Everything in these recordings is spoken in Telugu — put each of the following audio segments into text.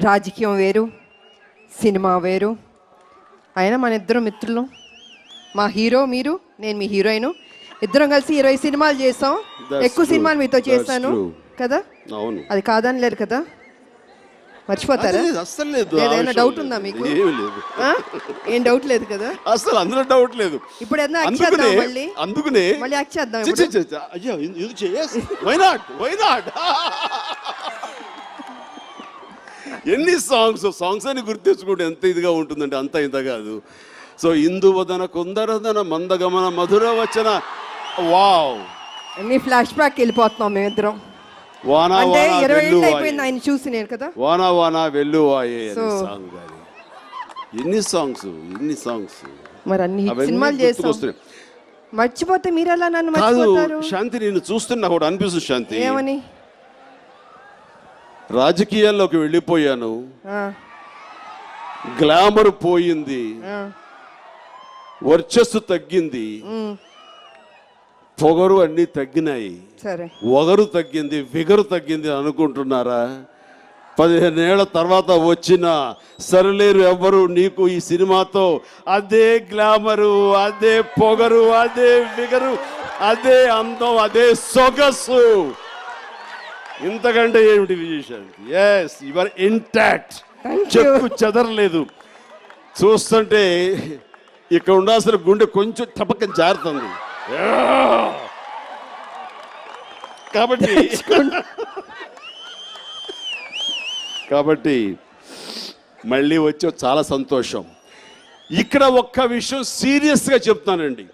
రాజకీయం వేరు, సినిమా వేరు. అయినా మన ఇద్దరు మిత్రులు, మా హీరో మీరు, నేను మీ హీరోయిన్, ఇద్దరం కలిసి 20 సినిమాలు చేసాం. ఎక్కువ సినిమాలు మీతో చేశాను కదా, అది కాదని లేరు కదా, మర్చిపోతారా? అస్సలు లేదు. ఏదైనా డౌట్ ఉందా మీకు? ఏం డౌట్ లేదు కదా? అసలు అందులో డౌట్ లేదు. ఇప్పుడు ఏదైనా యాక్ట్ చేద్దాం, అందుకనే మళ్ళీ యాక్ట్ చేద్దాం. అయ్యో వై నాట్ ఎన్ని సాంగ్స్ అని గుర్తు తెచ్చుకుంటే ఎంత ఇదిగా ఉంటుందంటే అంత ఇంత కాదు. సో ఇందువదన కుందరదన మందగమన మధుర వచన, వావ్, అన్ని ఫ్లాష్ బ్యాక్ వెళ్ళిపోతున్నాం మేమిద్దరం. వానా అంటే వానా 20 ఏళ్ళు వెల్లువాయే, అయిపోయింది ఆయన చూసి నేను కదా. వానా వానా వెల్లువాయే సాంగ్ కానీ ఎన్ని సాంగ్స్ మరి అన్ని సినిమాలు చేస్తాం. మర్చిపోతే మీరెలా నన్ను మర్చిపోతారు? శాంతి, నేను చూస్తున్నా కూడా అనిపిస్తుంది శాంతి, ఏమని? రాజకీయాల్లోకి వెళ్ళిపోయాను, గ్లామర్ పోయింది, వర్చస్సు తగ్గింది, పొగరు అన్ని తగ్గినాయి, ఒగరు తగ్గింది, విగరు తగ్గింది అనుకుంటున్నారా? 15 ఏళ్ల తర్వాత వచ్చిన సరిలేరు ఎవ్వరు నీకు ఈ సినిమాతో అదే గ్లామరు, అదే పొగరు, అదే విగరు, అదే అందం, అదే సొగసు. ఇంతకంటే ఏమిటి Vijayashanti? Yes, you are intact, చెక్కు చెదరలేదు. చూస్తుంటే ఇక్కడ ఉండాల్సిన గుండె కొంచెం టపక్కన జారుతుంది. కాబట్టి మళ్ళీ వచ్చి చాలా సంతోషం. ఇక్కడ ఒక్క విషయం సీరియస్గా చెప్తానండి,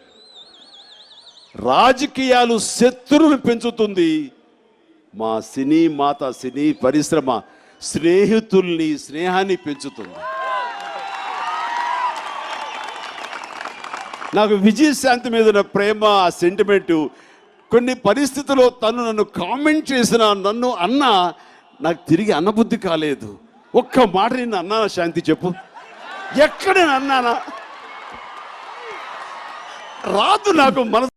రాజకీయాలు శత్రువులు పెంచుతుంది, మా సినీ పరిశ్రమ స్నేహాన్ని పెంచుతుంది. నాకు విజయశాంతి మీద ఉన్న ప్రేమ, ఆ సెంటిమెంటు, కొన్ని పరిస్థితుల్లో తను నన్ను కామెంట్ చేసిన, నన్ను అన్నా నాకు తిరిగి అన్నబుద్ధి కాలేదు. ఒక్క మాట నిన్ను అన్నానా శాంతి చెప్పు? ఎక్కడ నేను అన్నానా? రాదు నాకు మనసు.